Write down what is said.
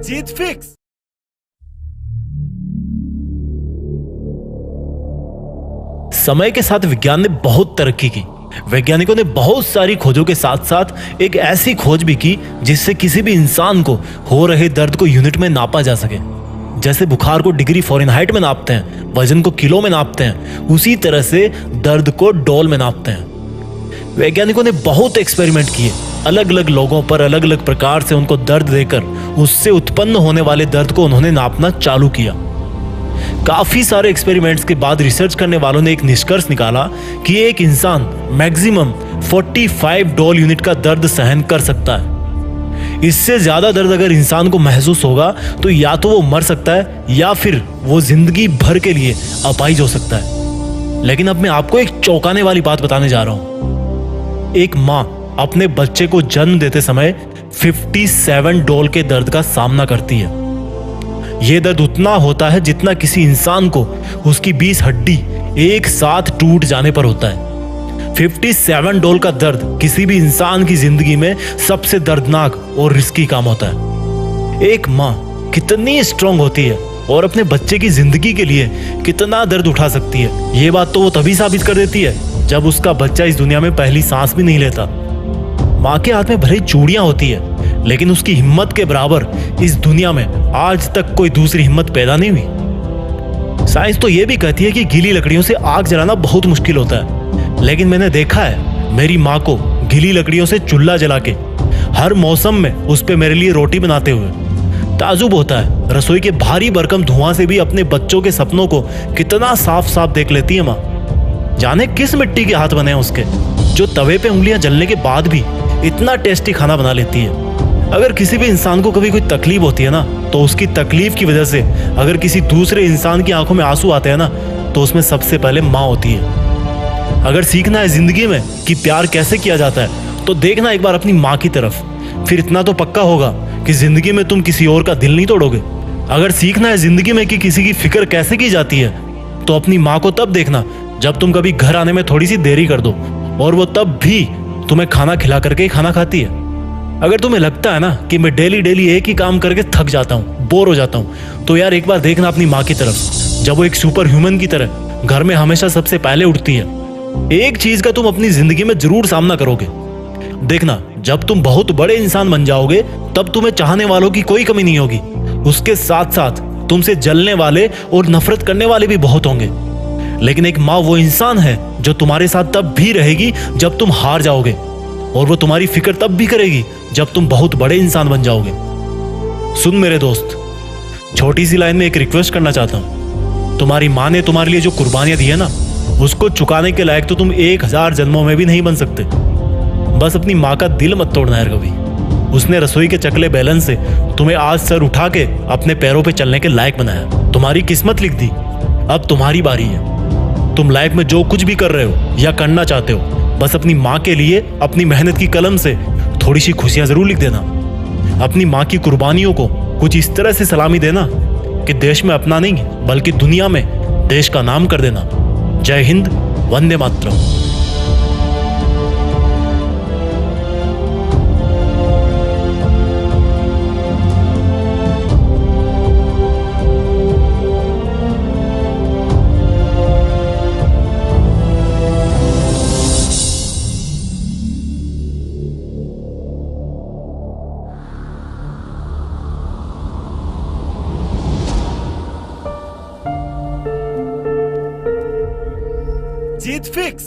जीत fix. समय के साथ विज्ञान ने बहुत तरक्की की। वैज्ञानिकों ने बहुत सारी खोजों के साथ साथ एक ऐसी खोज भी की जिससे किसी भी इंसान को हो रहे दर्द को यूनिट में नापा जा सके। जैसे बुखार को डिग्री फ़ारेनहाइट में नापते हैं, वजन को किलो में नापते हैं, उसी तरह से दर्द को डोल में नापते हैं। वैज्ञानिकों ने बहुत एक्सपेरिमेंट किए, अलग अलग लोगों पर अलग अलग प्रकार से उनको दर्द देकर उससे उत्पन्न होने वाले दर्द को उन्होंने नापना चालू किया। काफी सारे एक्सपेरिमेंट्स के बाद रिसर्च करने वालों ने एक निष्कर्ष निकाला कि एक इंसान मैक्सिमम 45 डोल यूनिट का दर्द सहन कर सकता है। इससे ज्यादा दर्द अगर इंसान को महसूस होगा तो या तो वो मर सकता है या फिर वो जिंदगी भर के लिए अपाहिज हो सकता है। लेकिन अब मैं आपको एक चौंकाने वाली बात बताने जा रहा हूं। एक माँ अपने बच्चे को जन्म देते समय 57 डोल के दर्द का सामना करती है। यह दर्द उतना होता है जितना किसी इंसान को उसकी 20 हड्डी एक साथ टूट जाने पर होता है। 57 डोल का दर्द किसी भी इंसान की जिंदगी में सबसे दर्दनाक और रिस्की काम होता है। एक माँ कितनी स्ट्रांग होती है और अपने बच्चे की जिंदगी के लिए कितना दर्द उठा सकती है, ये बात तो वो तभी साबित कर देती है जब उसका बच्चा इस दुनिया में पहली सांस भी नहीं लेता। माँ के हाथ में भले चूड़ियां होती है, लेकिन उसकी हिम्मत के बराबर इस दुनिया में आज तक कोई दूसरी हिम्मत पैदा नहीं हुई। साइंस तो ये भी कहती है कि गीली लकड़ियों से आग जलाना बहुत मुश्किल होता है, लेकिन मैंने देखा है मेरी माँ को गीली लकड़ियों से चूल्हा जला के हर मौसम में उस पे मेरे लिए रोटी बनाते हुए। ताजुब होता है रसोई के भारी भरकम धुआं से भी अपने बच्चों के सपनों को कितना साफ साफ देख लेती है माँ। जाने किस मिट्टी के हाथ बने हैं उसके, जो तवे पे उंगलियां जलने के बाद भी इतना टेस्टी खाना बना लेती है। अगर किसी भी इंसान को कभी कोई तकलीफ होती है ना, तो उसकी तकलीफ की वजह से अगर किसी दूसरे इंसान की आंखों में आंसू आते हैं ना, तो उसमें सबसे पहले माँ होती है। अगर सीखना है जिंदगी में कि प्यार कैसे किया जाता है, तो देखना एक बार अपनी माँ की तरफ, फिर इतना तो पक्का होगा कि जिंदगी में तुम किसी और का दिल नहीं तोड़ोगे। अगर सीखना है जिंदगी में कि किसी की फिक्र कैसे की जाती है, तो अपनी माँ को तब देखना जब तुम कभी घर आने में थोड़ी सी देरी कर दो, और वो तब भी तुम्हें खाना खिला करके ही खाना खाती है। अगर तुम्हें लगता है ना कि मैं डेली डेली एक ही काम करके थक जाता हूँ, बोर हो जाता हूँ, तो यार एक बार देखना अपनी माँ की तरफ, जब वो एक सुपर ह्यूमन की तरह घर में हमेशा सबसे पहले उठती है। एक चीज का तुम अपनी जिंदगी में जरूर सामना करोगे। देखना, जब तुम बहुत बड़े इंसान बन जाओगे तब तुम्हें चाहने वालों की कोई कमी नहीं होगी। उसके साथ साथ तुमसे जलने वाले और नफरत करने वाले भी बहुत होंगे। लेकिन एक माँ वो इंसान है जो तुम्हारे साथ तब भी रहेगी जब तुम हार जाओगे, और वो तुम्हारी फिक्र तब भी करेगी जब तुम बहुत बड़े इंसान बन जाओगे। सुन मेरे दोस्त, छोटी सी लाइन में एक रिक्वेस्ट करना चाहता हूं। तुम्हारी माँ ने तुम्हारे लिए जो कुर्बानियां दी है ना, उसको चुकाने के लायक तो तुम 1000 जन्मों में भी नहीं बन सकते। बस अपनी माँ का दिल मत तोड़ना यार कभी। उसने रसोई के चकले बेलन से तुम्हें आज सर उठा के अपने पैरों पे चलने के लायक बनाया, तुम्हारी किस्मत लिख दी। अब तुम्हारी बारी है। तुम लाइफ में जो कुछ भी कर रहे हो या करना चाहते हो, बस अपनी माँ के लिए अपनी मेहनत की कलम से थोड़ी सी खुशियां जरूर लिख देना। अपनी माँ की कुर्बानियों को कुछ इस तरह से सलामी देना कि देश में अपना नहीं बल्कि दुनिया में देश का नाम कर देना। जय हिंद, वंदे मातरम। जीत फिक्स।